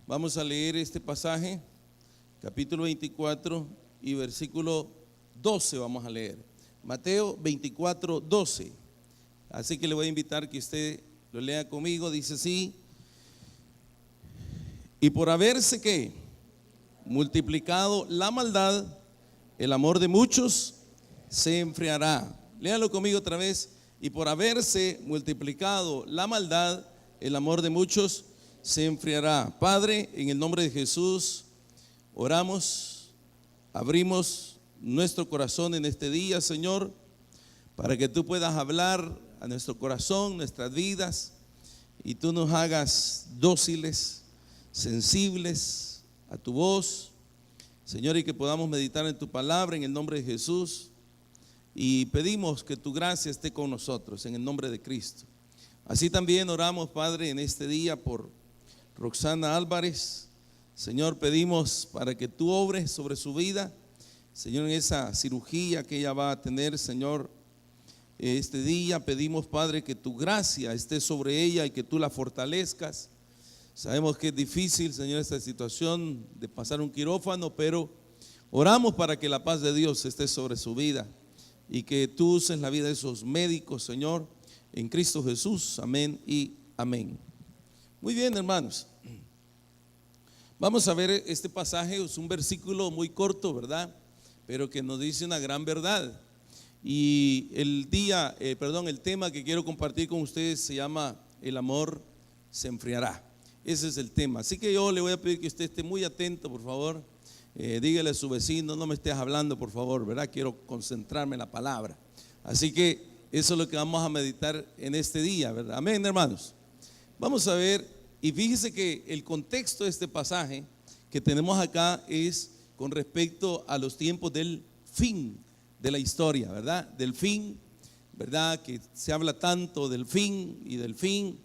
Vamos a leer este pasaje, capítulo 24 y versículo 12 vamos a leer. Mateo 24, 12. Así que le voy a invitar que usted lo lea conmigo. Dice así: y por haberse ¿qué? Multiplicado la maldad, el amor de muchos se enfriará. Léalo conmigo otra vez. Y por haberse multiplicado la maldad, el amor de muchos se enfriará. Padre, en el nombre de Jesús, oramos, abrimos nuestro corazón en este día, Señor, para que tú puedas hablar a nuestro corazón, nuestras vidas, y tú nos hagas dóciles, sensibles a tu voz, Señor, y que podamos meditar en tu palabra en el nombre de Jesús. Y pedimos que tu gracia esté con nosotros en el nombre de Cristo. Así también oramos, Padre, en este día por Roxana Álvarez. Señor, pedimos para que tú obres sobre su vida, Señor, en esa cirugía que ella va a tener, Señor, este día. Pedimos, Padre, que tu gracia esté sobre ella y que tú la fortalezcas. Sabemos que es difícil, Señor, esta situación de pasar un quirófano, pero oramos para que la paz de Dios esté sobre su vida y que tú uses la vida de esos médicos, Señor, en Cristo Jesús. Amén y amén. Muy bien, hermanos. Vamos a ver este pasaje. Es un versículo muy corto, ¿verdad? Pero que nos dice una gran verdad. Y el tema que quiero compartir con ustedes se llama El amor se enfriará. Ese es el tema. Así que yo le voy a pedir que usted esté muy atento, por favor. Dígale a su vecino: no me estés hablando, por favor, ¿verdad? Quiero concentrarme en la palabra. Así que eso es lo que vamos a meditar en este día, ¿verdad? Amén, hermanos. Vamos a ver, y fíjese que el contexto de este pasaje que tenemos acá es con respecto a los tiempos del fin de la historia, ¿verdad? Del fin, ¿verdad? Que se habla tanto del fin y del fin.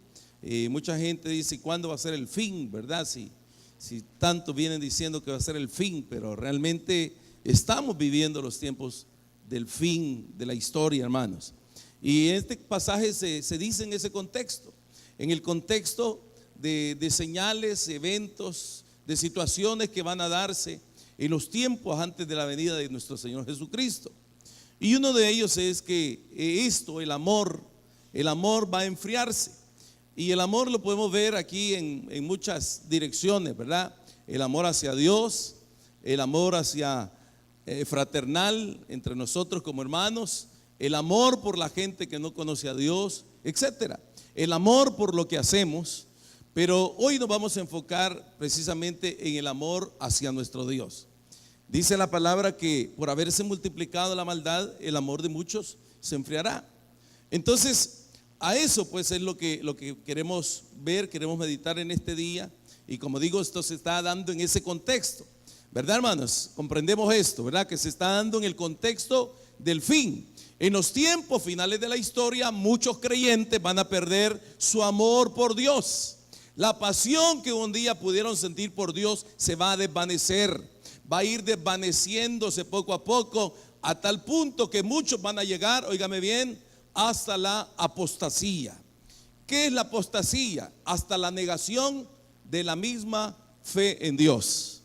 Mucha gente dice: ¿cuándo va a ser el fin? ¿Verdad? Si tanto vienen diciendo que va a ser el fin, pero realmente estamos viviendo los tiempos del fin de la historia, hermanos. Y este pasaje se dice en ese contexto, en el contexto de señales, eventos, de situaciones que van a darse en los tiempos antes de la venida de nuestro Señor Jesucristo. Y uno de ellos es que el amor va a enfriarse. Y el amor lo podemos ver aquí en muchas direcciones, ¿verdad? El amor hacia Dios, el amor hacia fraternal entre nosotros como hermanos, el amor por la gente que no conoce a Dios, etcétera. El amor por lo que hacemos. Pero hoy nos vamos a enfocar precisamente en el amor hacia nuestro Dios. Dice la palabra que por haberse multiplicado la maldad, el amor de muchos se enfriará. Entonces, a eso pues es lo que queremos ver, queremos meditar en este día. Y como digo, esto se está dando en ese contexto, ¿verdad, hermanos? Comprendemos esto, ¿verdad? Que se está dando en el contexto del fin. En los tiempos finales de la historia, muchos creyentes van a perder su amor por Dios. La pasión que un día pudieron sentir por Dios se va a desvanecer, va a ir desvaneciéndose poco a poco, a tal punto que muchos van a llegar, óigame bien, hasta la apostasía. ¿Qué es la apostasía? Hasta la negación de la misma fe en Dios.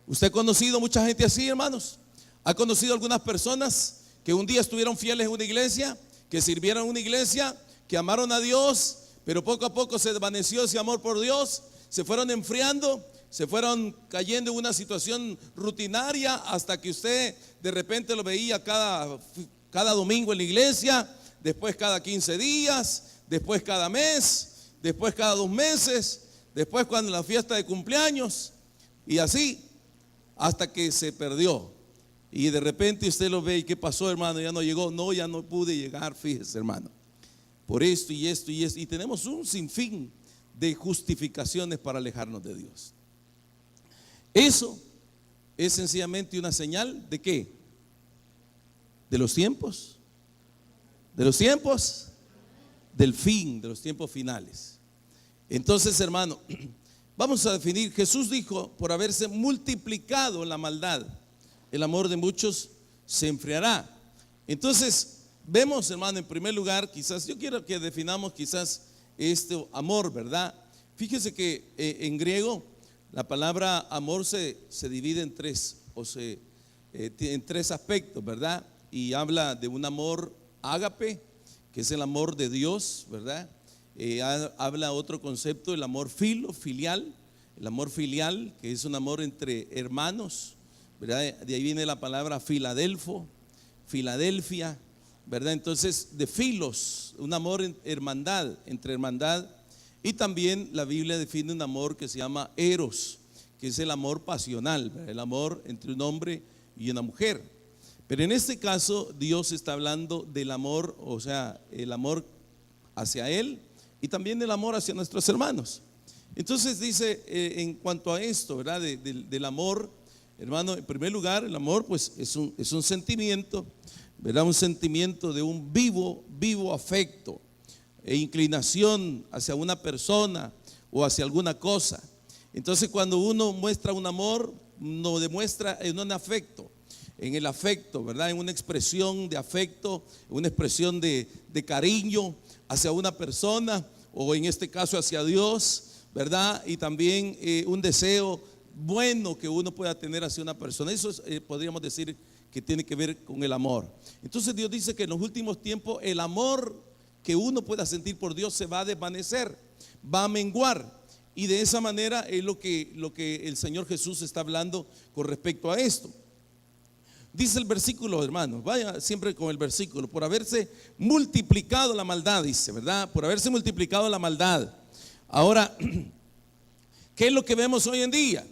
¿Usted ha conocido mucha gente así, hermanos? ¿Ha conocido algunas personas que un día estuvieron fieles en una iglesia, que sirvieron en una iglesia, que amaron a Dios, pero poco a poco se desvaneció ese amor por Dios, se fueron enfriando, se fueron cayendo en una situación rutinaria, hasta que usted de repente lo veía cada domingo en la iglesia, después cada 15 días, después cada mes, después cada 2 meses, después cuando la fiesta de cumpleaños, y así hasta que se perdió. Y de repente usted lo ve: ¿y qué pasó, hermano? Ya no llegó. No, ya no pude llegar, fíjese, hermano, por esto y esto y esto. Y tenemos un sinfín de justificaciones para alejarnos de Dios. Eso es sencillamente una señal ¿de qué? De los tiempos. De los tiempos del fin, de los tiempos finales. Entonces, hermano, vamos a definir. Jesús dijo: por haberse multiplicado la maldad, el amor de muchos se enfriará. Entonces, vemos, hermano, en primer lugar, quizás yo quiero que definamos quizás este amor, ¿verdad? Fíjese que en griego La palabra amor se divide en tres, en tres aspectos, ¿verdad? Y habla de un amor ágape, que es el amor de Dios, ¿verdad? Habla otro concepto, el amor filial, el amor filial, que es un amor entre hermanos, ¿verdad? De ahí viene la palabra Filadelfia, ¿verdad? Entonces, de filos, un amor en hermandad, entre hermandad. Y también la Biblia define un amor que se llama eros, que es el amor pasional, ¿verdad? El amor entre un hombre y una mujer. Pero en este caso Dios está hablando del amor, o sea, el amor hacia Él y también el amor hacia nuestros hermanos. Entonces dice, en cuanto a esto, ¿verdad? Del amor, hermano, en primer lugar, el amor pues es un sentimiento, ¿verdad? Un sentimiento de un vivo afecto e inclinación hacia una persona o hacia alguna cosa. Entonces cuando uno muestra un amor, lo demuestra en un afecto, en el afecto, ¿verdad? En una expresión de afecto, una expresión de cariño hacia una persona, o en este caso hacia Dios, ¿verdad? Y también un deseo bueno que uno pueda tener hacia una persona. Eso podríamos decir que tiene que ver con el amor. Entonces Dios dice que en los últimos tiempos el amor que uno pueda sentir por Dios se va a desvanecer, va a menguar. Y de esa manera es lo que el Señor Jesús está hablando con respecto a esto. Dice el versículo, hermanos, vaya siempre con el versículo, por haberse multiplicado la maldad, dice, ¿verdad? Por haberse multiplicado la maldad. Ahora, ¿qué es lo que vemos hoy en día?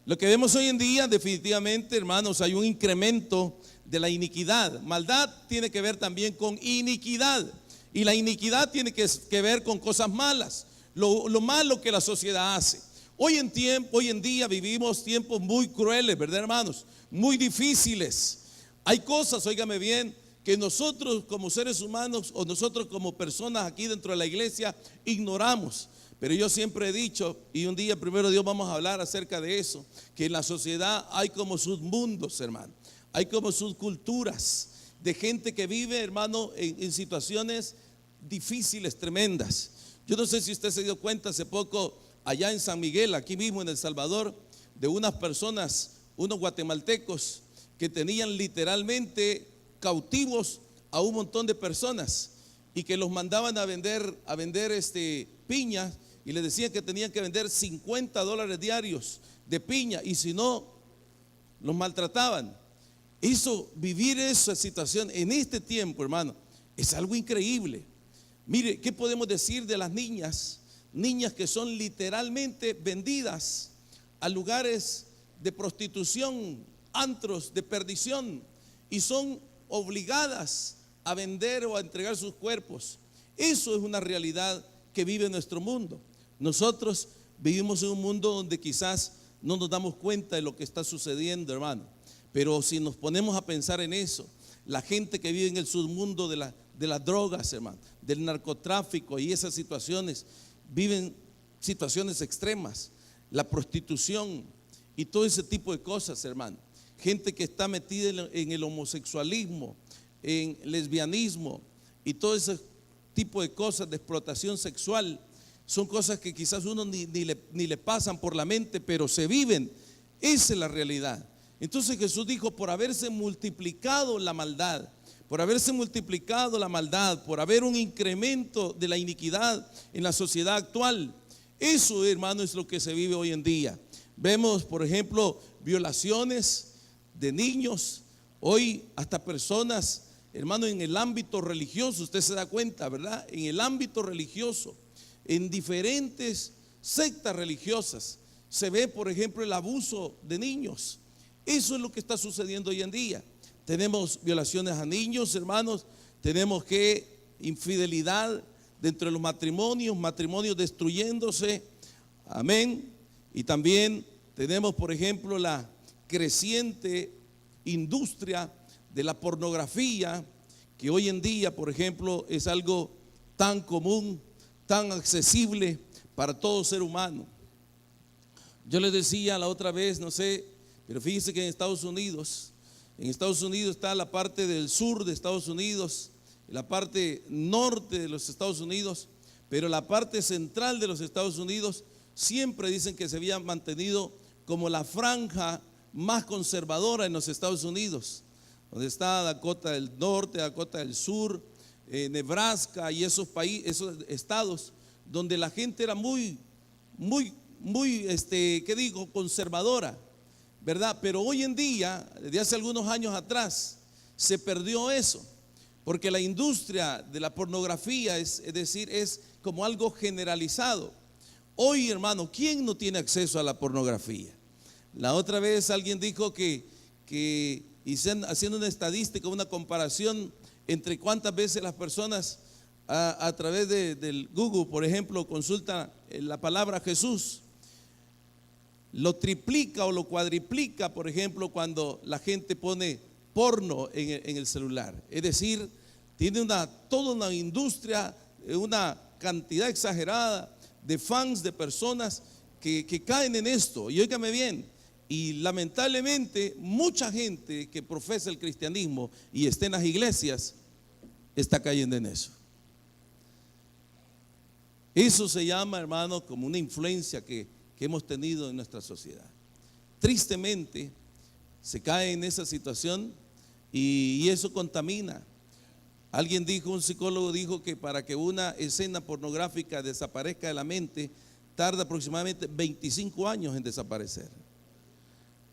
Lo que vemos hoy en día, definitivamente, hermanos, hay un incremento de la iniquidad. Maldad tiene que ver también con iniquidad. Y la iniquidad tiene que ver con cosas malas, lo malo que la sociedad hace. Hoy en día vivimos tiempos muy crueles, ¿verdad, hermanos? Muy difíciles. Hay cosas, óigame bien, que nosotros como seres humanos o nosotros como personas aquí dentro de la iglesia ignoramos. Pero yo siempre he dicho, y un día primero Dios vamos a hablar acerca de eso, que en la sociedad hay como submundos, hermano. Hay como subculturas de gente que vive, hermano, en situaciones difíciles, tremendas. Yo no sé si usted se dio cuenta hace poco allá en San Miguel, aquí mismo en El Salvador, de unas personas, unos guatemaltecos que tenían literalmente cautivos a un montón de personas y que los mandaban a vender piñas, y les decían que tenían que vender $50 diarios de piña, y si no, los maltrataban. Vivir esa situación en este tiempo, hermano, es algo increíble. Mire, ¿qué podemos decir de las niñas? Niñas que son literalmente vendidas a lugares de prostitución, antros de perdición, y son obligadas a vender o a entregar sus cuerpos. Eso es una realidad que vive nuestro mundo. Nosotros vivimos en un mundo donde quizás no nos damos cuenta de lo que está sucediendo, hermano. Pero si nos ponemos a pensar en eso, la gente que vive en el submundo de las drogas, hermano, del narcotráfico y esas situaciones, viven situaciones extremas, la prostitución y todo ese tipo de cosas, hermano. Gente que está metida en el homosexualismo, en lesbianismo y todo ese tipo de cosas de explotación sexual, son cosas que quizás uno ni le pasan por la mente, pero se viven. Esa es la realidad. Entonces Jesús dijo, por haberse multiplicado la maldad, por haberse multiplicado la maldad, por haber un incremento de la iniquidad en la sociedad actual. Eso, hermano, es lo que se vive hoy en día. Vemos, por ejemplo, violaciones de niños, hoy hasta personas, hermano, en el ámbito religioso, usted se da cuenta, ¿verdad? En el ámbito religioso, en diferentes sectas religiosas, se ve, por ejemplo, el abuso de niños. Eso es lo que está sucediendo hoy en día. Tenemos violaciones a niños, hermanos, tenemos infidelidad dentro de los matrimonios destruyéndose, amén. Y también tenemos, por ejemplo, la creciente industria de la pornografía, que hoy en día, por ejemplo, es algo tan común, tan accesible para todo ser humano. Yo les decía la otra vez, no sé, pero fíjense que en Estados Unidos está la parte del sur de Estados Unidos, la parte norte de los Estados Unidos, pero la parte central de los Estados Unidos siempre dicen que se había mantenido como la franja más conservadora en los Estados Unidos, donde está Dakota del Norte, Dakota del Sur, Nebraska y esos países, esos estados donde la gente era muy, ¿qué digo? Conservadora, ¿verdad? Pero hoy en día, desde hace algunos años atrás, se perdió eso, porque la industria de la pornografía es decir, es como algo generalizado. Hoy, hermano, ¿quién no tiene acceso a la pornografía? La otra vez alguien dijo que haciendo una estadística, una comparación entre cuántas veces las personas a través del Google, por ejemplo, consultan la palabra Jesús, lo triplica o lo cuadriplica, por ejemplo, cuando la gente pone porno en el celular. Es decir, tiene toda una industria, una cantidad exagerada de fans, de personas que caen en esto. Y óigame bien, y lamentablemente mucha gente que profesa el cristianismo y está en las iglesias está cayendo en eso. Eso se llama, hermano, como una influencia que hemos tenido en nuestra sociedad. Tristemente se cae en esa situación y eso contamina. Alguien dijo, un psicólogo dijo que para que una escena pornográfica desaparezca de la mente tarda aproximadamente 25 años en desaparecer.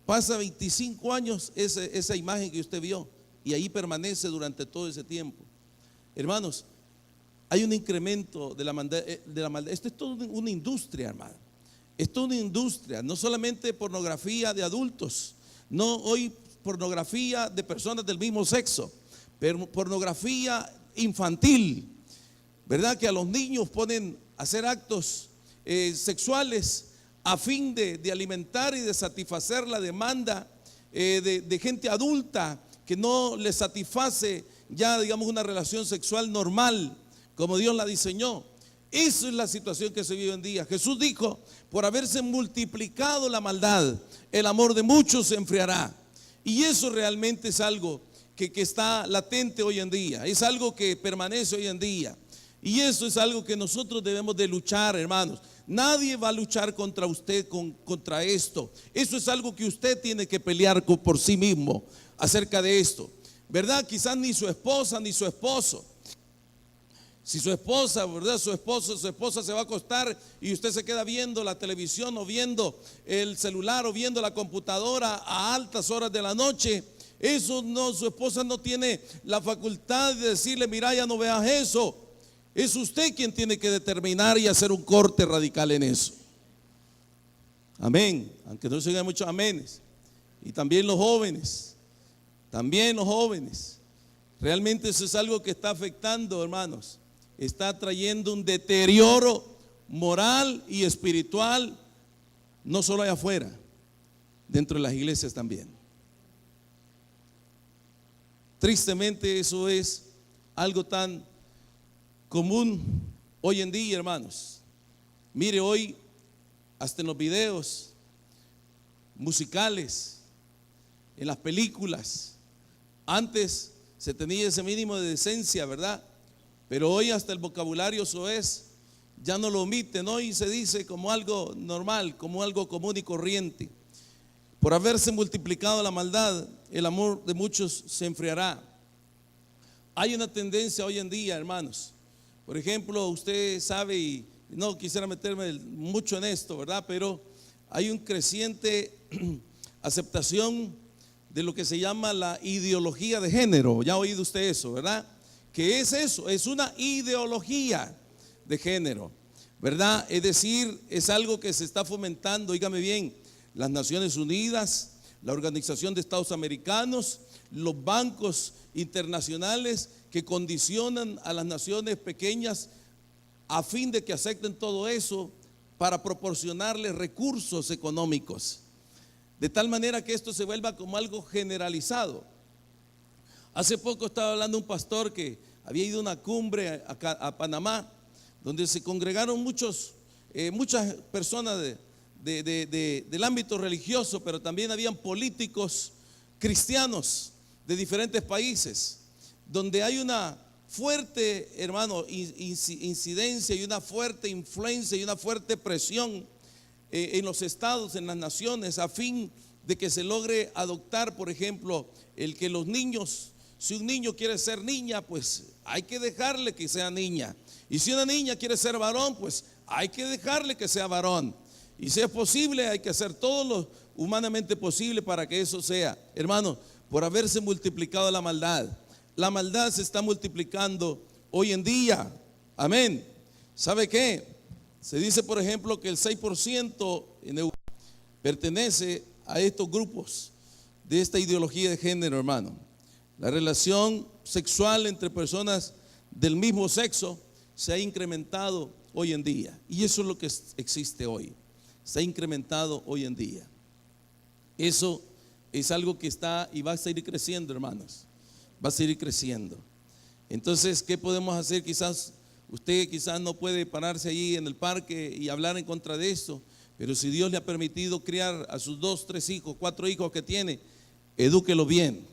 Pasa 25 años esa imagen que usted vio y ahí permanece durante todo ese tiempo. Hermanos, hay un incremento de la maldad. Esto es toda una industria, hermano. Es toda una industria, no solamente pornografía de adultos, no hoy pornografía de personas del mismo sexo, pero pornografía infantil, ¿verdad? Que a los niños ponen a hacer actos sexuales a fin de alimentar y de satisfacer la demanda de gente adulta que no les satisface ya, digamos, una relación sexual normal como Dios la diseñó. Esa es la situación que se vive hoy en día. Jesús dijo, por haberse multiplicado la maldad, el amor de muchos se enfriará. Y eso realmente es algo que está latente hoy en día, es algo que permanece hoy en día. Y eso es algo que nosotros debemos de luchar, hermanos. Nadie va a luchar contra usted, contra esto. Eso es algo que usted tiene que pelear por sí mismo acerca de esto, ¿verdad? Quizás ni su esposa ni su esposo. Si su esposa, ¿verdad? Su esposa se va a acostar y usted se queda viendo la televisión o viendo el celular o viendo la computadora a altas horas de la noche, eso no, su esposa no tiene la facultad de decirle, mira, ya no veas eso. Es usted quien tiene que determinar y hacer un corte radical en eso. Amén. Aunque no se oigan muchos amenes. Y también los jóvenes. Realmente eso es algo que está afectando, hermanos. Está trayendo un deterioro moral y espiritual, no solo allá afuera, dentro de las iglesias también. Tristemente eso es algo tan común hoy en día, hermanos. Mire, hoy hasta en los videos musicales, en las películas, antes se tenía ese mínimo de decencia, ¿verdad? Pero hoy hasta el vocabulario soez ya no lo omiten, hoy se dice como algo normal, como algo común y corriente. Por haberse multiplicado la maldad, el amor de muchos se enfriará. Hay una tendencia hoy en día, hermanos. Por ejemplo, usted sabe, y no quisiera meterme mucho en esto, ¿verdad? Pero hay un creciente aceptación de lo que se llama la ideología de género. Ya ha oído usted eso, ¿verdad? ¿Qué es eso? Es una ideología de género, ¿verdad? Es decir, es algo que se está fomentando, dígame bien, las Naciones Unidas, la Organización de Estados Americanos, los bancos internacionales que condicionan a las naciones pequeñas a fin de que acepten todo eso para proporcionarles recursos económicos, de tal manera que esto se vuelva como algo generalizado. Hace poco estaba hablando un pastor que había ido a una cumbre a Panamá, donde se congregaron muchas personas del ámbito religioso, pero también habían políticos cristianos de diferentes países, donde hay una fuerte, hermano, incidencia y una fuerte influencia y una fuerte presión en los estados, en las naciones, a fin de que se logre adoptar, por ejemplo, el que los niños, si un niño quiere ser niña, pues hay que dejarle que sea niña. Y si una niña quiere ser varón, pues hay que dejarle que sea varón. Y si es posible, hay que hacer todo lo humanamente posible para que eso sea. Hermano, por haberse multiplicado la maldad se está multiplicando hoy en día. Amén. ¿Sabe qué? Se dice, por ejemplo, que el 6% en Europa pertenece a estos grupos de esta ideología de género, hermano. La relación sexual entre personas del mismo sexo se ha incrementado hoy en día. Y eso es lo que existe hoy. Se ha incrementado hoy en día. Eso es algo que está y va a seguir creciendo, hermanos. Va a seguir creciendo. Entonces, ¿qué podemos hacer? Usted no puede pararse allí en el parque y hablar en contra de esto, pero si Dios le ha permitido criar a sus 2, 3 hijos, 4 hijos que tiene, edúquelo bien,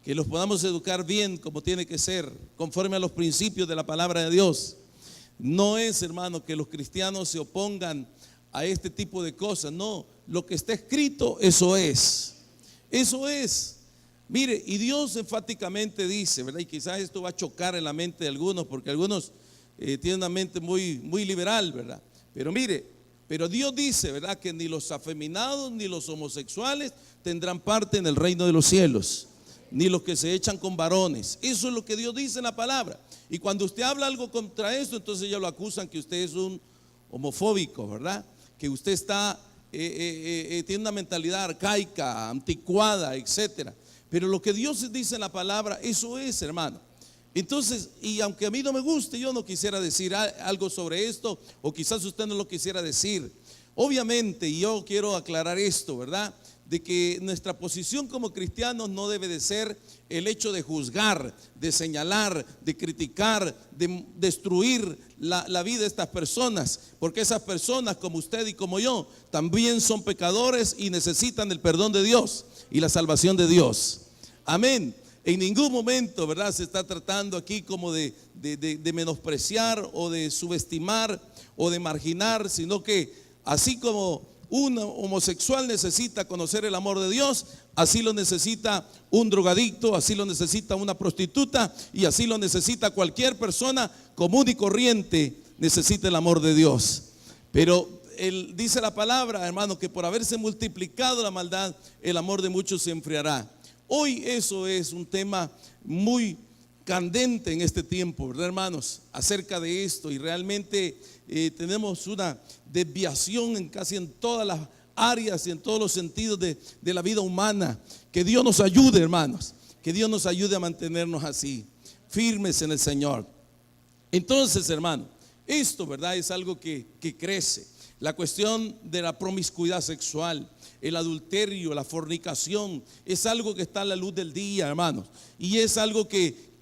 que los podamos educar bien como tiene que ser, conforme a los principios de la palabra de Dios. No es, hermano, que los cristianos se opongan a este tipo de cosas, no, lo que está escrito, eso es. Mire, y Dios enfáticamente dice, ¿verdad? Y quizás esto va a chocar en la mente de algunos, porque algunos tienen una mente muy, muy liberal, ¿verdad? Pero mire, pero Dios dice, ¿verdad? Que ni los afeminados ni los homosexuales tendrán parte en el reino de los cielos, ni los que se echan con varones. Eso es lo que Dios dice en la palabra. Y cuando usted habla algo contra esto, entonces ya lo acusan que usted es un homofóbico, ¿verdad? Que usted está, tiene una mentalidad arcaica, anticuada, etcétera. Pero lo que Dios dice en la palabra, eso es, hermano. Entonces, y aunque a mí no me guste, yo no quisiera decir algo sobre esto, o quizás usted no lo quisiera decir. Obviamente, y yo quiero aclarar esto, ¿verdad? De que nuestra posición como cristianos no debe de ser el hecho de juzgar, de señalar, de criticar, de destruir la vida de estas personas, porque esas personas como usted y como yo también son pecadores y necesitan el perdón de Dios y la salvación de Dios. Amén. En ningún momento, ¿verdad?, se está tratando aquí como de menospreciar o de subestimar o de marginar, sino que así como un homosexual necesita conocer el amor de Dios, así lo necesita un drogadicto, así lo necesita una prostituta y así lo necesita cualquier persona común y corriente, necesita el amor de Dios. Pero dice la palabra, hermano, que por haberse multiplicado la maldad, el amor de muchos se enfriará. Hoy eso es un tema muy candente en este tiempo, ¿verdad, hermanos? Acerca de esto, y realmente tenemos una desviación casi en todas las áreas y en todos los sentidos de la vida humana. Que Dios nos ayude, hermanos, que Dios nos ayude a mantenernos así, firmes en el Señor. Entonces, hermano, esto, ¿verdad?, es algo que crece. La cuestión de la promiscuidad sexual, el adulterio, la fornicación, es algo que está a la luz del día, hermanos. Y es algo que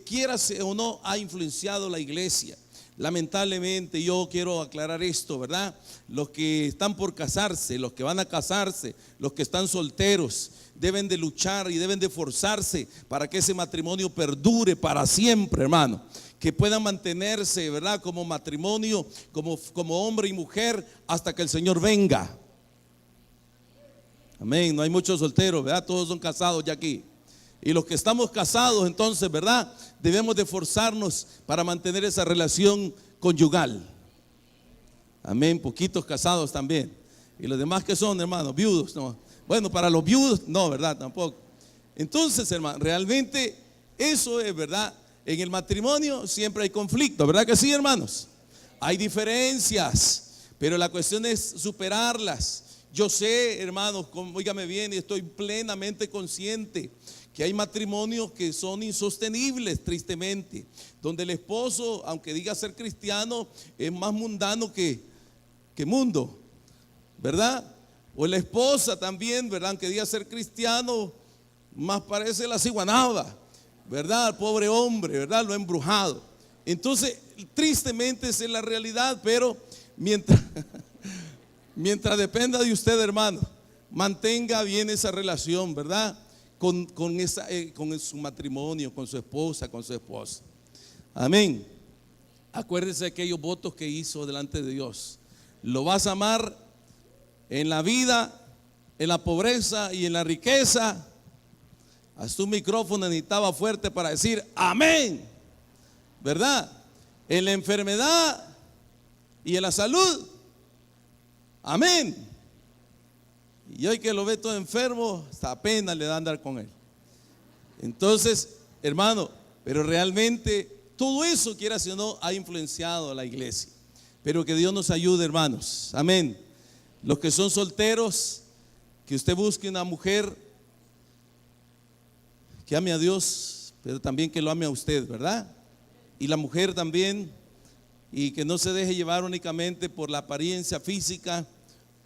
quieras o no ha influenciado la iglesia. Lamentablemente, yo quiero aclarar esto, ¿verdad? Los que están por casarse, los que van a casarse, los que están solteros, deben de luchar y deben de esforzarse para que ese matrimonio perdure para siempre, hermano. Que puedan mantenerse, ¿verdad?, como matrimonio, como hombre y mujer, hasta que el Señor venga. Amén. No hay muchos solteros, ¿verdad? Todos son casados ya aquí. Y los que estamos casados, entonces, ¿verdad?, debemos de esforzarnos para mantener esa relación conyugal. Amén. Poquitos casados también. Y los demás que son, hermanos, viudos, no. Bueno, para los viudos, no, ¿verdad? Tampoco. Entonces, hermano, realmente eso es, ¿verdad? En el matrimonio siempre hay conflicto, ¿verdad que sí, hermanos? Hay diferencias, pero la cuestión es superarlas. Yo sé, hermanos, óigame bien, y estoy plenamente consciente que hay matrimonios que son insostenibles, tristemente, donde el esposo, aunque diga ser cristiano, es más mundano que mundo, ¿verdad? O la esposa también, ¿verdad?, aunque diga ser cristiano, más parece la ciguanaba, ¿verdad? El pobre hombre, ¿verdad?, lo ha embrujado. Entonces, tristemente esa es la realidad, pero mientras dependa de usted, hermano, mantenga bien esa relación, ¿verdad?, con su matrimonio, con su esposa, con su esposa. Amén. Acuérdese de aquellos votos que hizo delante de Dios. Lo vas a amar en la vida, en la pobreza y en la riqueza. Hasta un micrófono necesitaba fuerte para decir amén, ¿verdad? En la enfermedad y en la salud, amén. Y hoy que lo ve todo enfermo, hasta pena le da andar con él. Entonces, hermano, pero realmente todo eso, quiera o no, ha influenciado a la iglesia. Pero que Dios nos ayude, hermanos, amén. Los que son solteros, que usted busque una mujer que ame a Dios, pero también que lo ame a usted, ¿verdad? Y la mujer también, y que no se deje llevar únicamente por la apariencia física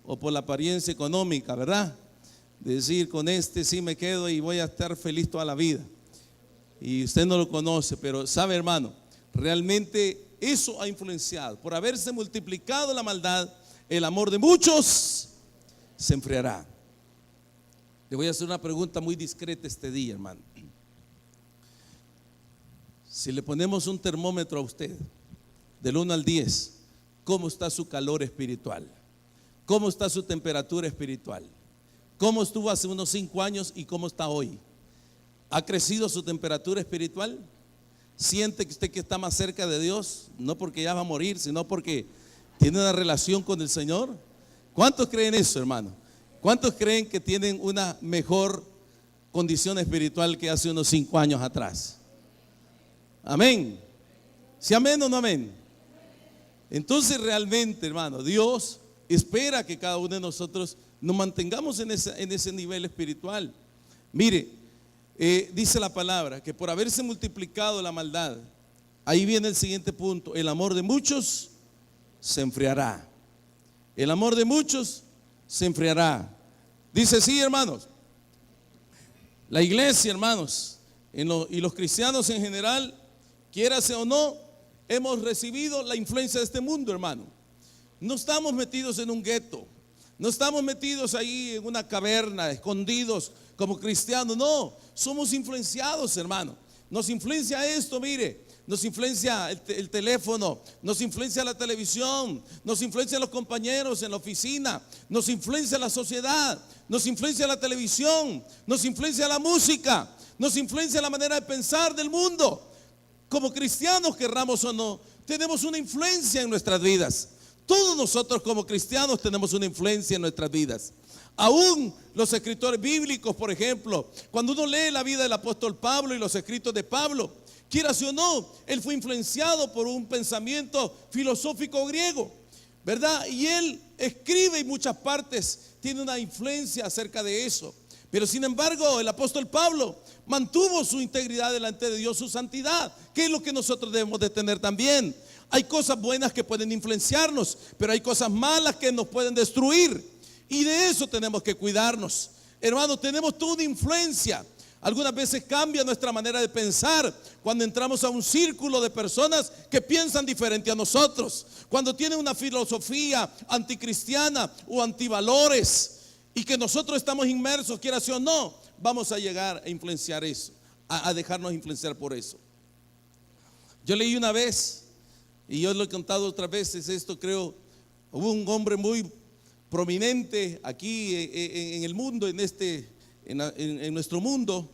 o por la apariencia económica, ¿verdad? De decir, con este sí me quedo y voy a estar feliz toda la vida. Y usted no lo conoce, pero sabe, hermano, realmente eso ha influenciado. Por haberse multiplicado la maldad, el amor de muchos se enfriará. Le voy a hacer una pregunta muy discreta este día, hermano. Si le ponemos un termómetro a usted, del 1 al 10, ¿cómo está su calor espiritual? ¿Cómo está su temperatura espiritual? ¿Cómo estuvo hace unos 5 años y cómo está hoy? ¿Ha crecido su temperatura espiritual? ¿Siente que usted que está más cerca de Dios? No porque ya va a morir, sino porque tiene una relación con el Señor. ¿Cuántos creen eso, hermano? ¿Cuántos creen que tienen una mejor condición espiritual que hace unos 5 años atrás? Amén. ¿Sí amén o no amén? Entonces realmente, hermano, Dios espera que cada uno de nosotros nos mantengamos en ese nivel espiritual. Mire, dice la palabra que por haberse multiplicado la maldad, ahí viene el siguiente punto: el amor de muchos se enfriará. El amor de muchos se enfriará. Dice, sí, hermanos, la iglesia, hermanos, y los cristianos en general, quiérase o no, hemos recibido la influencia de este mundo, hermano. No estamos metidos en un gueto, no estamos metidos ahí en una caverna, escondidos como cristianos. No, somos influenciados, hermano. Nos influencia esto, mire, nos influencia el teléfono, nos influencia la televisión, nos influencia los compañeros en la oficina, nos influencia la sociedad, nos influencia la televisión, nos influencia la música, nos influencia la manera de pensar del mundo. Como cristianos, querramos o no, tenemos una influencia en nuestras vidas. Todos nosotros como cristianos tenemos una influencia en nuestras vidas. Aún los escritores bíblicos, por ejemplo, cuando uno lee la vida del apóstol Pablo y los escritos de Pablo, quieras o no, él fue influenciado por un pensamiento filosófico griego, ¿verdad? Y él escribe en muchas partes, tiene una influencia acerca de eso. Pero sin embargo, el apóstol Pablo mantuvo su integridad delante de Dios, su santidad, que es lo que nosotros debemos de tener también. Hay cosas buenas que pueden influenciarnos, pero hay cosas malas que nos pueden destruir, y de eso tenemos que cuidarnos. Hermanos, tenemos toda una influencia. Algunas veces cambia nuestra manera de pensar cuando entramos a un círculo de personas que piensan diferente a nosotros, cuando tienen una filosofía anticristiana o antivalores, y que nosotros estamos inmersos, quiera sí o no, vamos a llegar a influenciar eso, a dejarnos influenciar por eso. Yo leí una vez, y yo lo he contado otras veces, esto creo, hubo un hombre muy prominente aquí en el mundo, en nuestro mundo,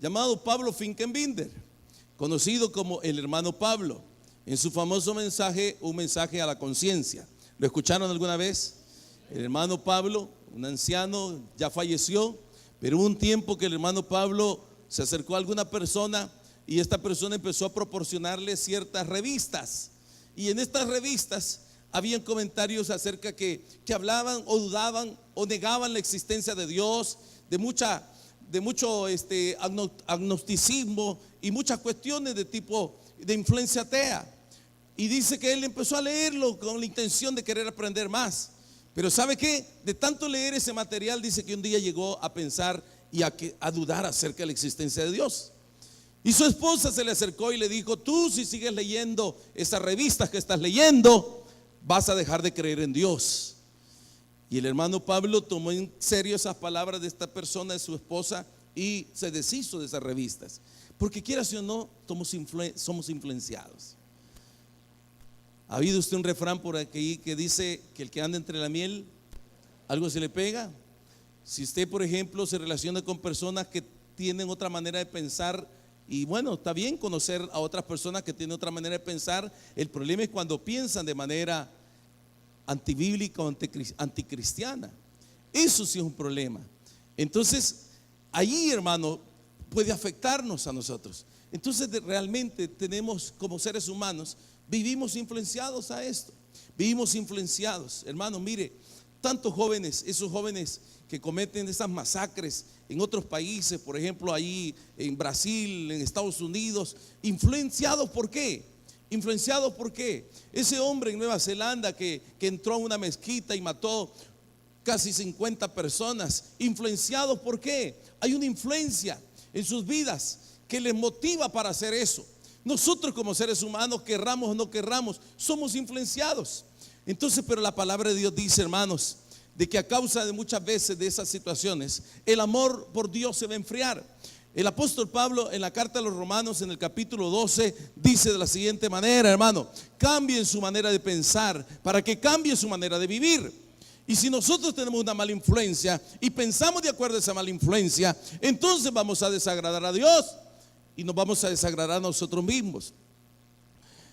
llamado Pablo Finkenbinder, conocido como el hermano Pablo, en su famoso mensaje, un mensaje a la conciencia. ¿Lo escucharon alguna vez? El hermano Pablo, un anciano, ya falleció, pero hubo un tiempo que el hermano Pablo se acercó a alguna persona y esta persona empezó a proporcionarle ciertas revistas, y en estas revistas habían comentarios acerca que hablaban o dudaban o negaban la existencia de Dios, de mucho agnosticismo y muchas cuestiones de tipo de influencia atea. Y dice que él empezó a leerlo con la intención de querer aprender más. Pero ¿sabe qué? De tanto leer ese material, dice que un día llegó a pensar y a dudar acerca de la existencia de Dios. Y su esposa se le acercó y le dijo: tú, si sigues leyendo esas revistas que estás leyendo, vas a dejar de creer en Dios. Y el hermano Pablo tomó en serio esas palabras de esta persona, de su esposa, y se deshizo de esas revistas. Porque quieras o no, somos influenciados. ¿Ha oído usted un refrán por aquí que dice que el que anda entre la miel ¿Algo se le pega? Si usted, por ejemplo, se relaciona con personas que tienen otra manera de pensar, y bueno, está bien conocer a otras personas que tienen otra manera de pensar. El problema es cuando piensan de manera antibíblica o anticristiana. Eso sí es un problema. Entonces, allí, hermano, puede afectarnos a nosotros. Entonces, realmente tenemos, como seres humanos, vivimos influenciados a esto. Vivimos influenciados. Hermano, mire, tantos jóvenes, esos jóvenes que cometen esas masacres en otros países, por ejemplo, ahí en Brasil, en Estados Unidos, influenciados ¿por qué? Influenciados ¿por qué? Ese hombre en Nueva Zelanda que entró a una mezquita y mató casi 50 personas, influenciados ¿por qué? Hay una influencia en sus vidas que les motiva para hacer eso. Nosotros como seres humanos, querramos o no querramos, somos influenciados. Entonces, pero la palabra de Dios dice, hermanos, de que a causa de muchas veces de esas situaciones, el amor por Dios se va a enfriar. El apóstol Pablo en la carta a los Romanos en el capítulo 12 dice de la siguiente manera, hermano: cambien su manera de pensar para que cambie su manera de vivir. Y si nosotros tenemos una mala influencia y pensamos de acuerdo a esa mala influencia, entonces vamos a desagradar a Dios y nos vamos a desagradar a nosotros mismos.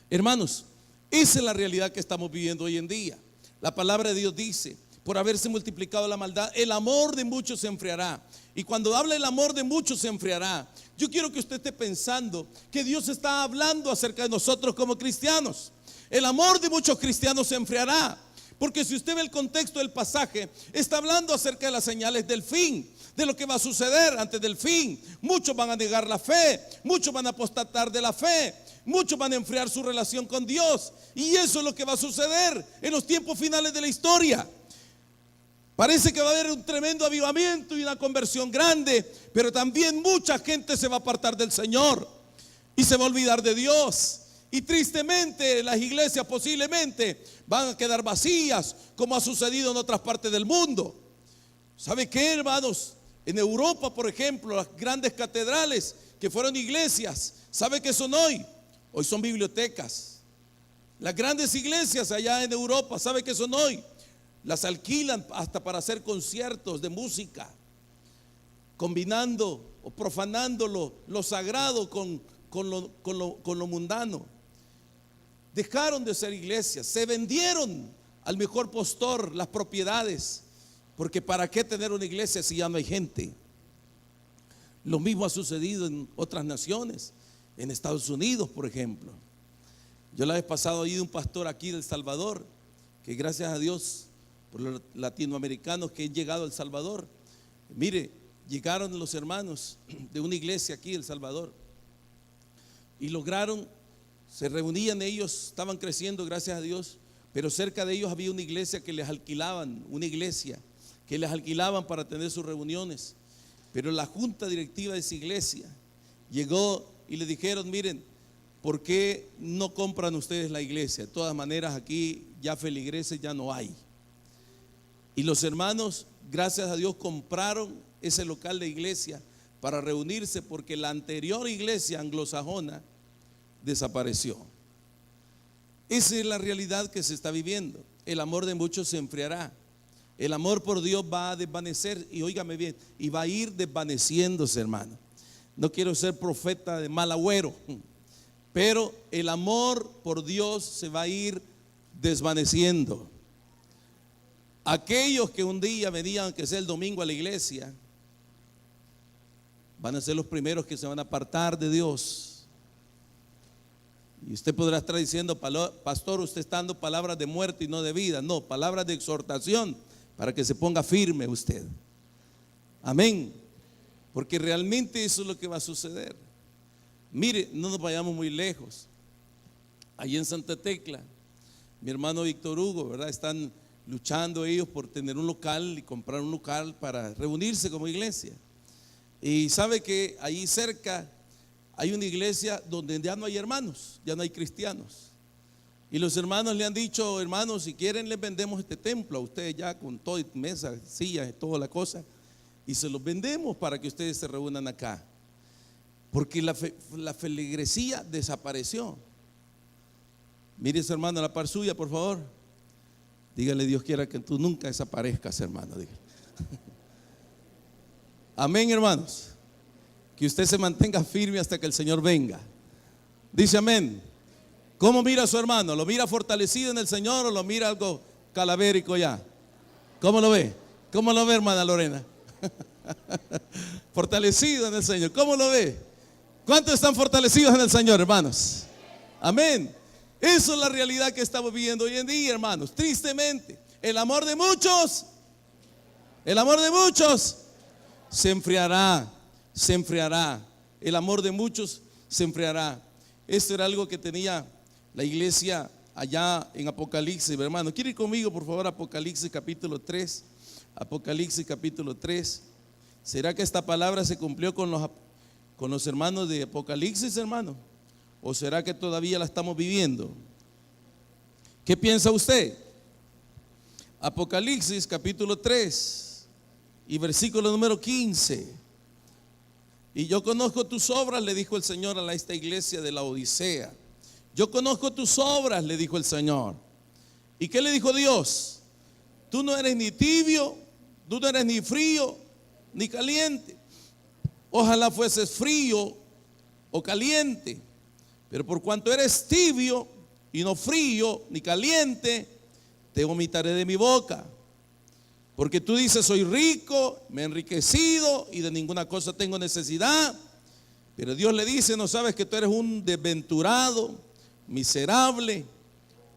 Hermanos, esa es la realidad que estamos viviendo hoy en día. La palabra de Dios dice: por haberse multiplicado la maldad, el amor de muchos se enfriará. Y cuando habla el amor de muchos se enfriará, yo quiero que usted esté pensando que Dios está hablando acerca de nosotros como cristianos. El amor de muchos cristianos se enfriará, porque si usted ve el contexto del pasaje, está hablando acerca de las señales del fin, de lo que va a suceder antes del fin. Muchos van a negar la fe, muchos van a apostatar de la fe, muchos van a enfriar su relación con Dios. Y eso es lo que va a suceder en los tiempos finales de la historia. Parece que va a haber un tremendo avivamiento y una conversión grande, pero también mucha gente se va a apartar del Señor y se va a olvidar de Dios. Y tristemente las iglesias posiblemente van a quedar vacías, como ha sucedido en otras partes del mundo. ¿Sabe qué, hermanos? En Europa, por ejemplo, las grandes catedrales que fueron iglesias, ¿sabe qué son hoy? Hoy son bibliotecas. Las grandes iglesias allá en Europa, ¿sabe qué son hoy? Las alquilan hasta para hacer conciertos de música, combinando o profanando lo sagrado con lo mundano. Dejaron de ser iglesias, se vendieron al mejor postor las propiedades, porque ¿para qué tener una iglesia si ya no hay gente? Lo mismo ha sucedido en otras naciones, en Estados Unidos, por ejemplo. Yo la vez pasado oí de un pastor aquí de El Salvador, que gracias a Dios por los latinoamericanos que han llegado a El Salvador. Mire, llegaron los hermanos de una iglesia aquí en El Salvador y lograron, se reunían ellos, estaban creciendo gracias a Dios, pero cerca de ellos había una iglesia que les alquilaban, una iglesia que les alquilaban para tener sus reuniones. Pero la junta directiva de esa iglesia llegó y le dijeron: miren, ¿por qué no compran ustedes la iglesia? De todas maneras aquí ya feligreses ya no hay. Y los hermanos, gracias a Dios, compraron ese local de iglesia para reunirse, porque la anterior iglesia anglosajona desapareció. Esa es la realidad que se está viviendo. El amor de muchos se enfriará. El amor por Dios va a desvanecer, y óigame bien, y va a ir desvaneciéndose, hermano. No quiero ser profeta de mal agüero, pero el amor por Dios se va a ir desvaneciendo. Aquellos que un día venían, que sea el domingo, a la iglesia, van a ser los primeros que se van a apartar de Dios. Y usted podrá estar diciendo: pastor, usted está dando palabras de muerte y no de vida. No, palabras de exhortación para que se ponga firme usted. Amén. Porque realmente eso es lo que va a suceder. Mire, no nos vayamos muy lejos. Allí en Santa Tecla, mi hermano Víctor Hugo, ¿verdad? Están luchando ellos por tener un local y comprar un local para reunirse como iglesia. Y sabe que ahí cerca hay una iglesia donde ya no hay hermanos, ya no hay cristianos. Y los hermanos le han dicho: hermanos, si quieren les vendemos este templo a ustedes, ya con todo, mesas, sillas y toda la cosa, y se los vendemos para que ustedes se reúnan acá. Porque la feligresía desapareció. Mire ese hermano a la par suya, por favor. Dígale, Dios quiera que tú nunca desaparezcas, hermano. Dígale. Amén, hermanos. Que usted se mantenga firme hasta que el Señor venga. Dice amén. ¿Cómo mira a su hermano? ¿Lo mira fortalecido en el Señor o lo mira algo calavérico ya? ¿Cómo lo ve? ¿Cómo lo ve, hermana Lorena? Fortalecido en el Señor. ¿Cómo lo ve? ¿Cuántos están fortalecidos en el Señor, hermanos? Amén. Eso es la realidad que estamos viviendo hoy en día, hermanos. Tristemente, el amor de muchos se enfriará. Se enfriará. El amor de muchos se enfriará. Esto era algo que tenía la iglesia allá en Apocalipsis, hermano. ¿Quiere ir conmigo, por favor, Apocalipsis capítulo 3? Apocalipsis capítulo 3. ¿Será que esta palabra se cumplió con los hermanos de Apocalipsis, hermano? ¿O será que todavía la estamos viviendo? ¿Qué piensa usted? Apocalipsis capítulo 3 y versículo número 15. Y yo conozco tus obras, le dijo el Señor a esta iglesia de la Odisea. Yo conozco tus obras, le dijo el Señor. ¿Y qué le dijo Dios? Tú no eres ni tibio, tú no eres ni frío, ni caliente. Ojalá fueses frío o caliente. Pero por cuanto eres tibio y no frío ni caliente, te vomitaré de mi boca. Porque tú dices, soy rico, me he enriquecido y de ninguna cosa tengo necesidad. Pero Dios le dice, no sabes que tú eres un desventurado, miserable,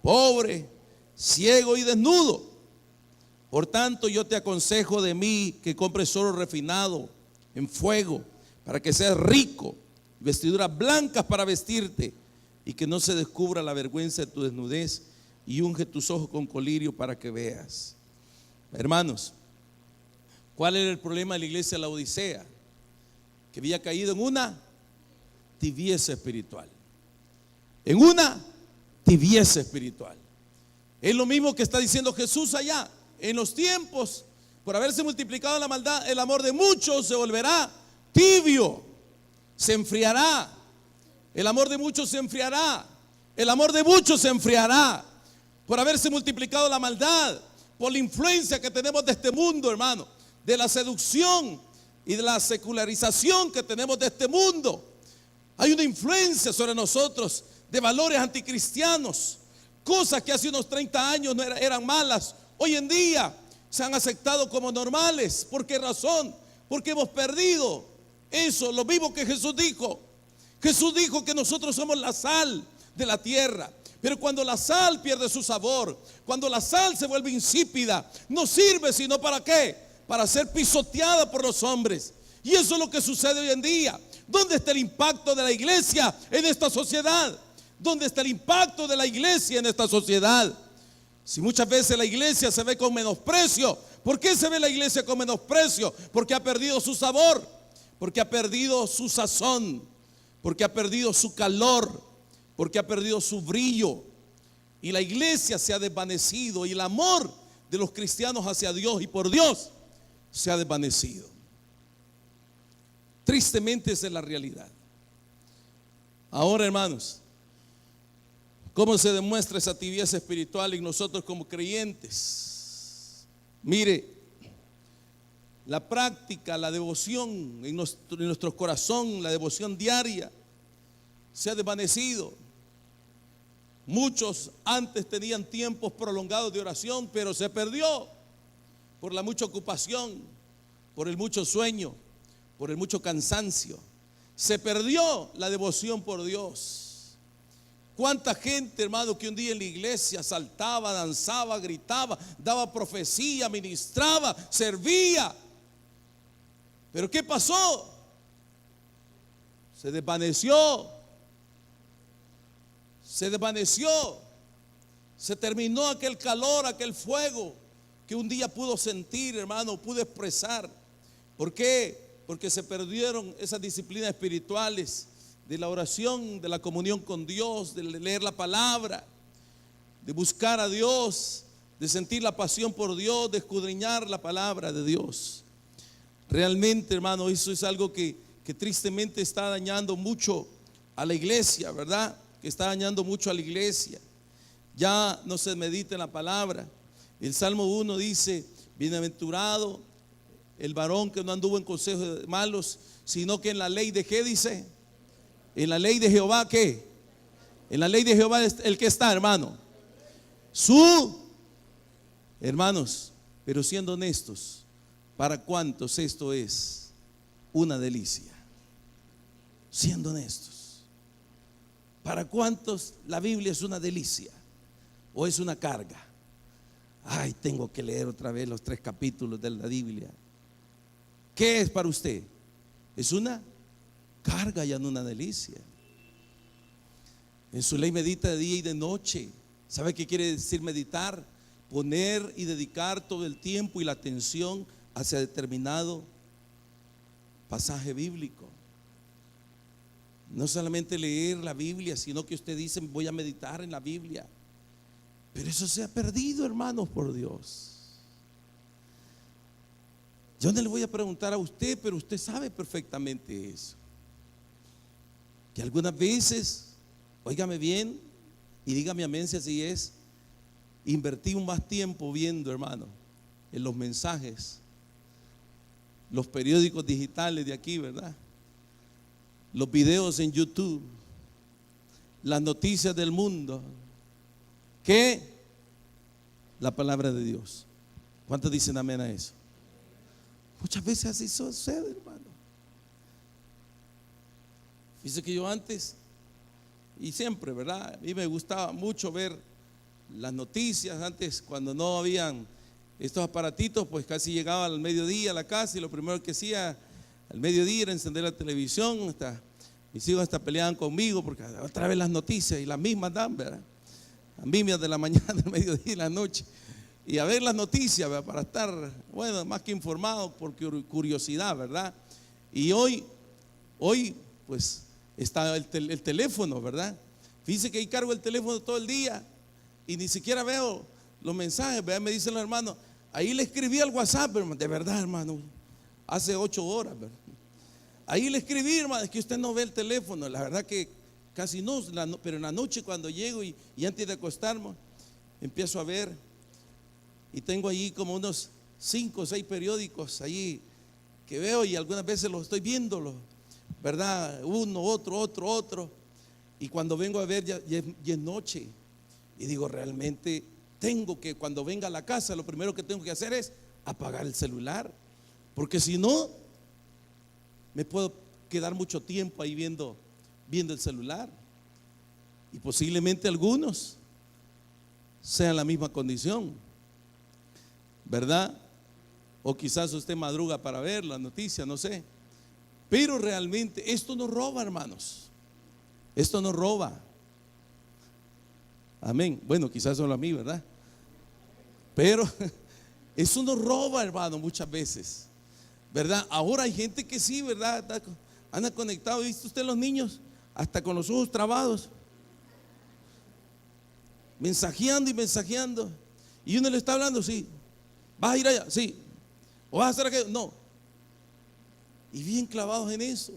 pobre, ciego y desnudo. Por tanto, yo te aconsejo de mí que compres oro refinado en fuego, para que seas rico, vestiduras blancas para vestirte, y que no se descubra la vergüenza de tu desnudez, y unge tus ojos con colirio para que veas. Hermanos, ¿cuál era el problema de la iglesia de la Odisea? Que había caído en una tibieza espiritual. En una tibieza espiritual. Es lo mismo que está diciendo Jesús allá. En los tiempos, por haberse multiplicado la maldad, el amor de muchos se volverá tibio, se enfriará. El amor de muchos se enfriará. El amor de muchos se enfriará por haberse multiplicado la maldad, por la influencia que tenemos de este mundo, hermano, de la seducción y de la secularización que tenemos de este mundo. Hay una influencia sobre nosotros de valores anticristianos, cosas que hace unos 30 años no eran malas, hoy en día se han aceptado como normales. ¿Por qué razón? Porque hemos perdido eso, lo mismo que Jesús dijo. Jesús dijo que nosotros somos la sal de la tierra. Pero cuando la sal pierde su sabor, cuando la sal se vuelve insípida, no sirve sino para ¿qué? Para ser pisoteada por los hombres. Y eso es lo que sucede hoy en día. ¿Dónde está el impacto de la iglesia en esta sociedad? ¿Dónde está el impacto de la iglesia en esta sociedad? Si muchas veces la iglesia se ve con menosprecio, ¿por qué se ve la iglesia con menosprecio? Porque ha perdido su sabor, porque ha perdido su sazón, porque ha perdido su calor, porque ha perdido su brillo. Y la iglesia se ha desvanecido, y el amor de los cristianos hacia Dios y por Dios se ha desvanecido. Tristemente esa es la realidad. Ahora, hermanos, ¿cómo se demuestra esa tibieza espiritual en nosotros como creyentes? Mire, la práctica, la devoción en nuestro corazón, la devoción diaria, se ha desvanecido. Muchos antes tenían tiempos prolongados de oración, pero se perdió por la mucha ocupación, por el mucho sueño, por el mucho cansancio. Se perdió la devoción por Dios. ¿Cuánta gente, hermano, que un día en la iglesia saltaba, danzaba, gritaba, daba profecía, ministraba, servía? ¿Pero qué pasó? Se desvaneció. Se desvaneció. Se terminó aquel calor, aquel fuego que un día pudo sentir, hermano, pudo expresar. ¿Por qué? Porque se perdieron esas disciplinas espirituales de la oración, de la comunión con Dios, de leer la palabra, de buscar a Dios, de sentir la pasión por Dios, de escudriñar la palabra de Dios. Realmente, hermano, eso es algo que tristemente está dañando mucho a la iglesia, ¿verdad? Que está dañando mucho a la iglesia. Ya no se medita en la palabra. El Salmo 1 dice: bienaventurado el varón que no anduvo en consejos de malos, sino que en la ley de ¿qué dice? En la ley de Jehová, ¿qué? En la ley de Jehová es el que está, hermano. Hermanos, pero siendo honestos, ¿para cuántos esto es una delicia? Siendo honestos, ¿para cuántos la Biblia es una delicia o es una carga? Ay, tengo que leer otra vez los 3 capítulos de la Biblia. ¿Qué es para usted? Es una carga y no una delicia. En su ley medita de día y de noche. ¿Sabe qué quiere decir meditar? Poner y dedicar todo el tiempo y la atención hacia determinado pasaje bíblico. No solamente leer la Biblia, sino que usted dice: voy a meditar en la Biblia. Pero eso se ha perdido, hermanos, por Dios. Yo no le voy a preguntar a usted, pero usted sabe perfectamente eso. Que algunas veces, óigame bien y dígame amén si así es, invertimos más tiempo viendo, hermano, en los mensajes, los periódicos digitales de aquí, ¿verdad? Los videos en YouTube, las noticias del mundo, que la palabra de Dios. ¿Cuántos dicen amén a eso? Muchas veces así sucede, hermano. Fíjese que yo antes, y siempre, ¿verdad? A mí me gustaba mucho ver las noticias. Antes, cuando no habían estos aparatitos, pues casi llegaba al mediodía a la casa y lo primero que hacía al mediodía era encender la televisión. Mis hijos hasta peleaban conmigo porque otra vez las noticias, y las mismas dan, ¿verdad? A mí de la mañana, del mediodía y la noche. Y a ver las noticias, ¿verdad? Para estar, bueno, más que informado, por curiosidad, ¿verdad? Y hoy pues está el teléfono, ¿verdad? Fíjense que ahí cargo el teléfono todo el día y ni siquiera veo los mensajes, ¿verdad? Me dicen los hermanos: ahí le escribí al WhatsApp, hermano. De verdad, hermano, hace 8 horas, ¿verdad? Ahí le escribí, hermano. Es que usted no ve el teléfono. La verdad que casi no, pero en la noche cuando llego y antes de acostarme, empiezo a ver. Y tengo allí como unos 5 o 6 periódicos allí que veo, y algunas veces los estoy viendo, ¿verdad? Uno, otro. Y cuando vengo a ver ya es noche. Y digo, realmente tengo que, cuando venga a la casa, lo primero que tengo que hacer es apagar el celular. Porque si no, me puedo quedar mucho tiempo ahí viendo el celular. Y posiblemente algunos sean la misma condición, ¿verdad? O quizás usted madruga para ver la noticia, no sé. Pero realmente esto no roba, hermanos. Esto no roba. Amén. Bueno, quizás solo a mí, ¿verdad? Pero eso no roba, hermano, muchas veces, ¿verdad? Ahora hay gente que sí, ¿verdad? Anda conectado. ¿Viste usted los niños? Hasta con los ojos trabados, mensajeando y mensajeando. Y uno le está hablando: sí. ¿Vas a ir allá? Sí. ¿O vas a hacer aquello? No. Y bien clavados en eso.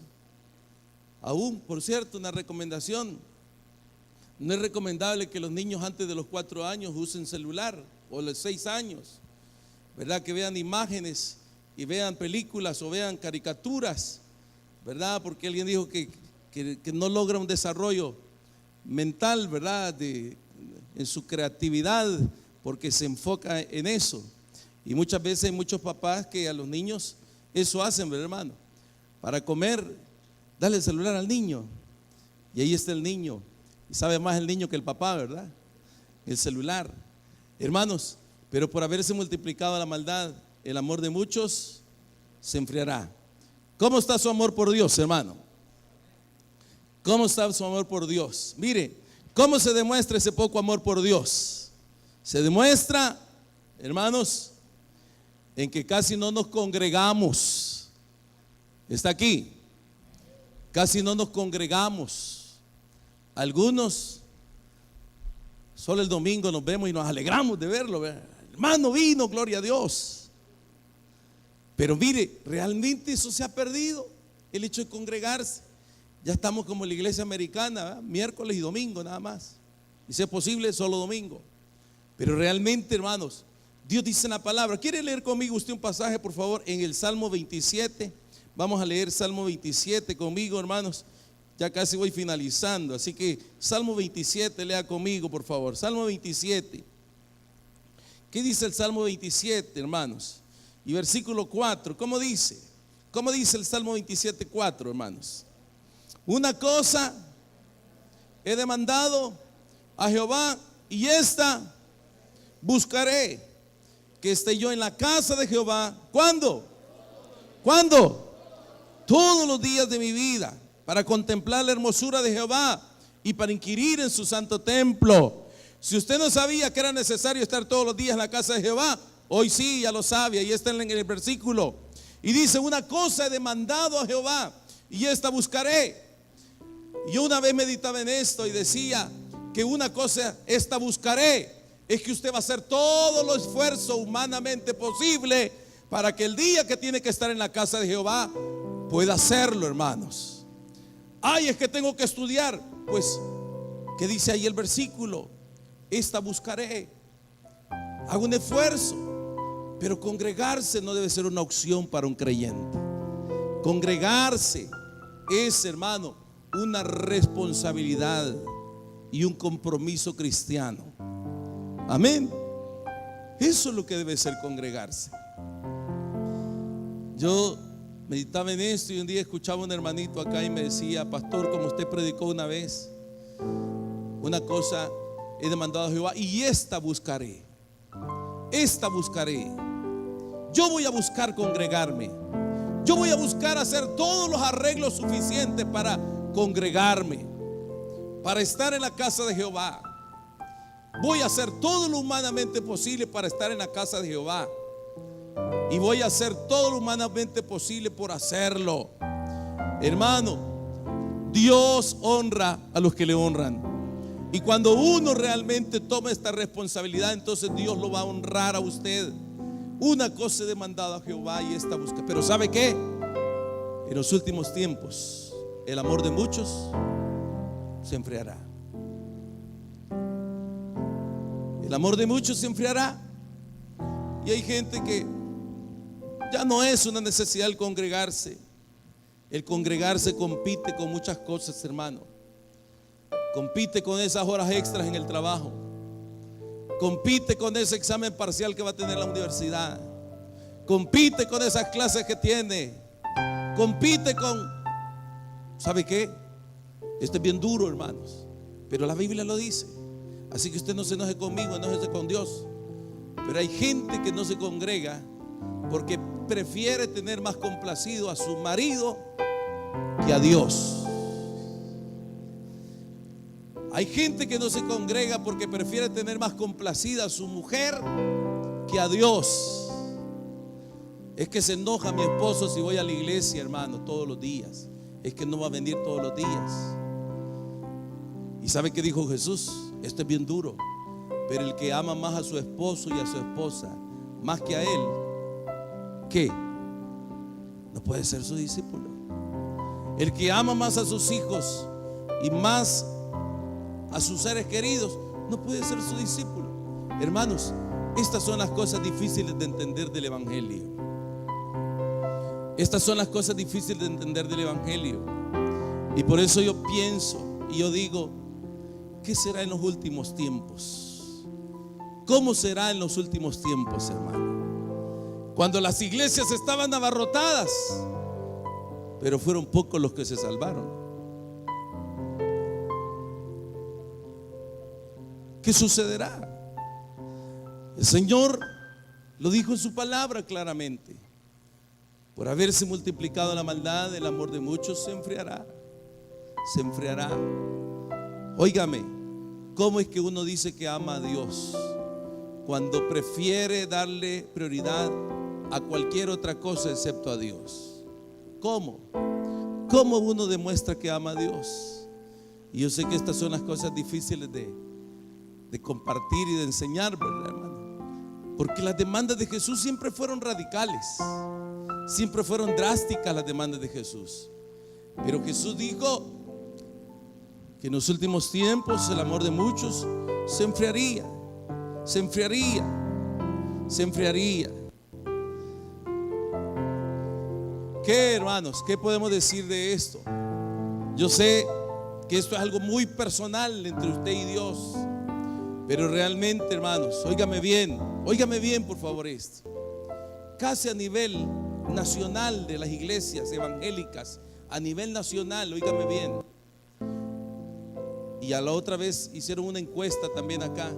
Aún, por cierto, una recomendación: no es recomendable que los niños antes de los 4 años usen celular, o los 6 años, ¿verdad? Que vean imágenes y vean películas o vean caricaturas, ¿verdad? Porque alguien dijo que no logra un desarrollo mental, ¿verdad? En su creatividad, porque se enfoca en eso. Y muchas veces hay muchos papás que a los niños eso hacen, ¿verdad, hermano? Para comer, dale el celular al niño, y ahí está el niño, y sabe más el niño que el papá, ¿verdad? El celular, hermanos. Pero por haberse multiplicado la maldad, el amor de muchos se enfriará. ¿Cómo está su amor por Dios, hermano? ¿Cómo está su amor por Dios? Mire, ¿cómo se demuestra ese poco amor por Dios? Se demuestra, hermanos, en que casi no nos congregamos. Está aquí. Casi no nos congregamos. Algunos solo el domingo nos vemos y nos alegramos de verlo, ¿verdad? Hermano vino, gloria a Dios. Pero mire, realmente eso se ha perdido, el hecho de congregarse. Ya estamos como la iglesia americana, ¿verdad? Miércoles y domingo nada más, y si es posible solo domingo. Pero realmente, hermanos, Dios dice en la palabra. ¿Quiere leer conmigo usted un pasaje, por favor, en el Salmo 27? Vamos a leer Salmo 27 conmigo, hermanos. Ya casi voy finalizando, así que Salmo 27, lea conmigo, por favor. Salmo 27. ¿Qué dice el Salmo 27, hermanos? Y versículo 4, ¿cómo dice? ¿Cómo dice el Salmo 27, 4, hermanos? Una cosa he demandado a Jehová, y esta buscaré, que esté yo en la casa de Jehová. ¿Cuándo? ¿Cuándo? Todos los días de mi vida, para contemplar la hermosura de Jehová y para inquirir en su santo templo. Si usted no sabía que era necesario estar todos los días en la casa de Jehová, hoy sí, ya lo sabe. Ahí está en el versículo. Y dice: una cosa he demandado a Jehová, y esta buscaré. Yo una vez meditaba en esto y decía que una cosa, esta buscaré, es que usted va a hacer todo lo esfuerzo humanamente posible para que el día que tiene que estar en la casa de Jehová pueda hacerlo, hermanos. Ay, es que tengo que estudiar. Pues, ¿qué dice ahí el versículo? Esta buscaré. Hago un esfuerzo, pero congregarse no debe ser una opción para un creyente. Congregarse es, hermano, una responsabilidad y un compromiso cristiano. Amén. Eso es lo que debe ser congregarse. Yo meditaba en esto y un día escuchaba a un hermanito acá y me decía: pastor, como usted predicó una vez, una cosa he demandado a Jehová, y esta buscaré. Esta buscaré. Yo voy a buscar congregarme. Yo voy a buscar hacer todos los arreglos suficientes para congregarme, para estar en la casa de Jehová. Voy a hacer todo lo humanamente posible para estar en la casa de Jehová. Y voy a hacer todo lo humanamente posible por hacerlo. Hermano, Dios honra a los que le honran. Y cuando uno realmente toma esta responsabilidad, entonces Dios lo va a honrar a usted. Una cosa he demandado a Jehová, y esta busca. Pero ¿sabe qué? En los últimos tiempos el amor de muchos se enfriará. El amor de muchos se enfriará. Y hay gente que ya no es una necesidad el congregarse. El congregarse compite con muchas cosas, hermano. Compite con esas horas extras en el trabajo. Compite con ese examen parcial que va a tener la universidad. Compite con esas clases que tiene. Compite con... ¿Sabe qué? Esto es bien duro, hermanos, pero la Biblia lo dice. Así que usted no se enoje conmigo, enójese con Dios. Pero hay gente que no se congrega porque prefiere tener más complacido a su marido que a Dios. Hay gente que no se congrega porque prefiere tener más complacida a su mujer que a Dios. Es que se enoja mi esposo si voy a la iglesia, hermano, todos los días. Es que no va a venir todos los días. ¿Y sabe qué dijo Jesús? Esto es bien duro. Pero el que ama más a su esposo y a su esposa más que a él, ¿qué? No puede ser su discípulo. El que ama más a sus hijos y más a sus seres queridos, no puede ser su discípulo. Hermanos, estas son las cosas difíciles de entender del evangelio. Estas son las cosas difíciles de entender del evangelio. Y por eso yo pienso y yo digo: ¿qué será en los últimos tiempos? ¿Cómo será en los últimos tiempos, hermano? Cuando las iglesias estaban abarrotadas, pero fueron pocos los que se salvaron. ¿Qué sucederá? El Señor lo dijo en su palabra claramente: por haberse multiplicado la maldad, el amor de muchos se enfriará. Se enfriará. Óigame, ¿cómo es que uno dice que ama a Dios cuando prefiere darle prioridad a cualquier otra cosa excepto a Dios? ¿Cómo? ¿Cómo uno demuestra que ama a Dios? Y yo sé que estas son las cosas difíciles de compartir y de enseñar, ¿verdad, hermano? Porque las demandas de Jesús siempre fueron radicales, siempre fueron drásticas las demandas de Jesús. Pero Jesús dijo que en los últimos tiempos el amor de muchos se enfriaría. Se enfriaría. se enfriaría. ¿Qué, hermanos? ¿Qué podemos decir de esto? Yo sé que esto es algo muy personal entre usted y Dios, pero realmente, hermanos, óigame bien por favor esto. Casi a nivel nacional de las iglesias evangélicas, a nivel nacional, óigame bien. Y a la otra vez hicieron una encuesta también acá,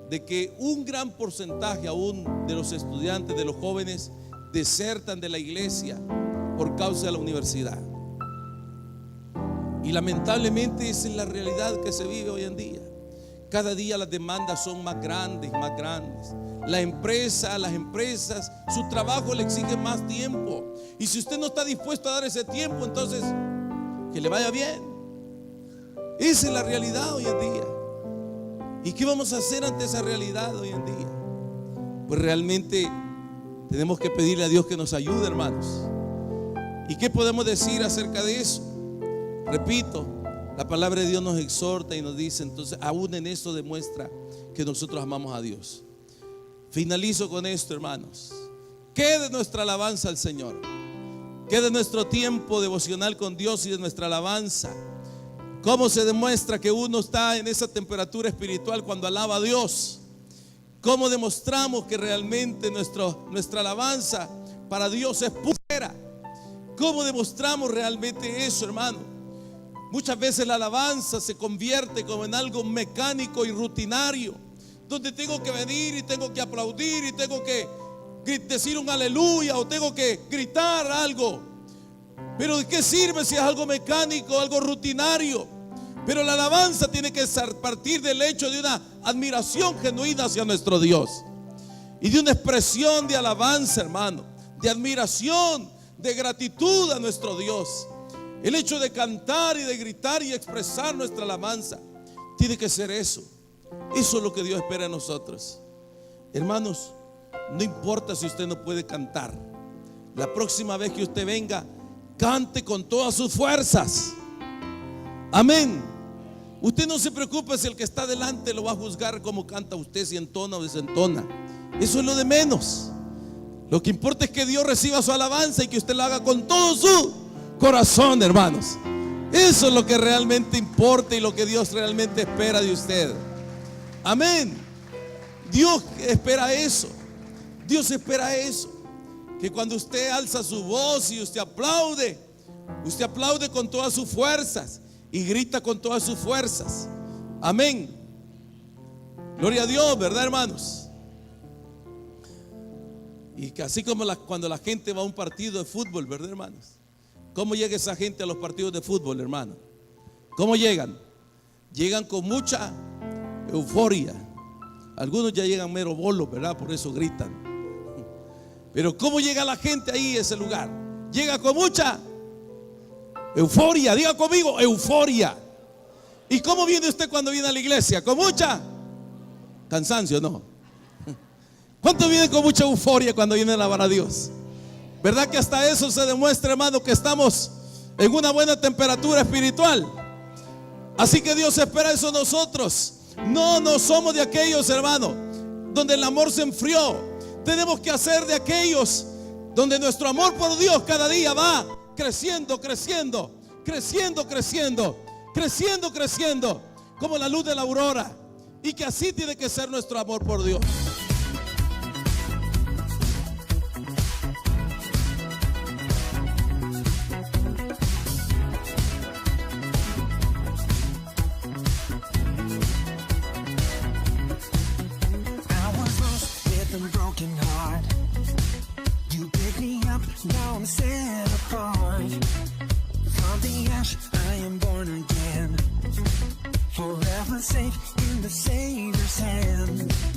de que un gran porcentaje aún de los estudiantes, de los jóvenes, desertan de la iglesia por causa de la universidad. Y lamentablemente esa es la realidad que se vive hoy en día. Cada día las demandas son más grandes, más grandes. Las empresas, su trabajo le exige más tiempo. Y si usted no está dispuesto a dar ese tiempo, entonces que le vaya bien. Esa es la realidad hoy en día. ¿Y qué vamos a hacer ante esa realidad hoy en día? Pues realmente tenemos que pedirle a Dios que nos ayude, hermanos. ¿Y qué podemos decir acerca de eso? Repito, la palabra de Dios nos exhorta y nos dice, entonces aún en esto demuestra que nosotros amamos a Dios. Finalizo con esto, hermanos. ¿Qué de nuestra alabanza al Señor? ¿Qué de nuestro tiempo devocional con Dios y de nuestra alabanza? ¿Cómo se demuestra que uno está en esa temperatura espiritual cuando alaba a Dios? ¿Cómo demostramos que realmente nuestra alabanza para Dios es pura? ¿Cómo demostramos realmente eso, hermano? Muchas veces la alabanza se convierte como en algo mecánico y rutinario, donde tengo que venir y tengo que aplaudir y tengo que decir un aleluya o tengo que gritar algo. Pero ¿de qué sirve si es algo mecánico, algo rutinario? Pero la alabanza tiene que partir del hecho de una admiración genuina hacia nuestro Dios y de una expresión de alabanza, hermano, de admiración, de gratitud a nuestro Dios. El hecho de cantar y de gritar y expresar nuestra alabanza tiene que ser eso. Eso es lo que Dios espera de nosotros. Hermanos, no importa si usted no puede cantar. La próxima vez que usted venga, cante con todas sus fuerzas. Amén. Usted no se preocupe si el que está delante lo va a juzgar como canta usted, si entona o desentona. Eso es lo de menos. Lo que importa es que Dios reciba su alabanza y que usted lo haga con todo su corazón, hermanos. Eso es lo que realmente importa y lo que Dios realmente espera de usted. Amén. Dios espera eso. Dios espera eso. Que cuando usted alza su voz y usted aplaude con todas sus fuerzas y grita con todas sus fuerzas. Amén. Gloria a Dios, ¿verdad, hermanos? Y que así como cuando la gente va a un partido de fútbol, ¿verdad, hermanos? ¿Cómo llega esa gente a los partidos de fútbol, hermano? ¿Cómo llegan? Llegan con mucha euforia. Algunos ya llegan mero bolos, ¿verdad? Por eso gritan. Pero ¿cómo llega la gente ahí a ese lugar? Llega con mucha euforia. Diga conmigo, euforia. ¿Y cómo viene usted cuando viene a la iglesia? ¿Con mucha cansancio? No. ¿Cuántos vienen con mucha euforia cuando vienen a alabar a Dios? ¿Verdad que hasta eso se demuestra, hermano, que estamos en una buena temperatura espiritual? Así que Dios espera eso de nosotros. No somos de aquellos, hermano, donde el amor se enfrió. Tenemos que hacer de aquellos donde nuestro amor por Dios cada día va creciendo, creciendo, creciendo, creciendo, creciendo, creciendo, como la luz de la aurora. Y que así tiene que ser nuestro amor por Dios. Now I'm set apart. From the ash I am born again, forever safe in the Savior's hand.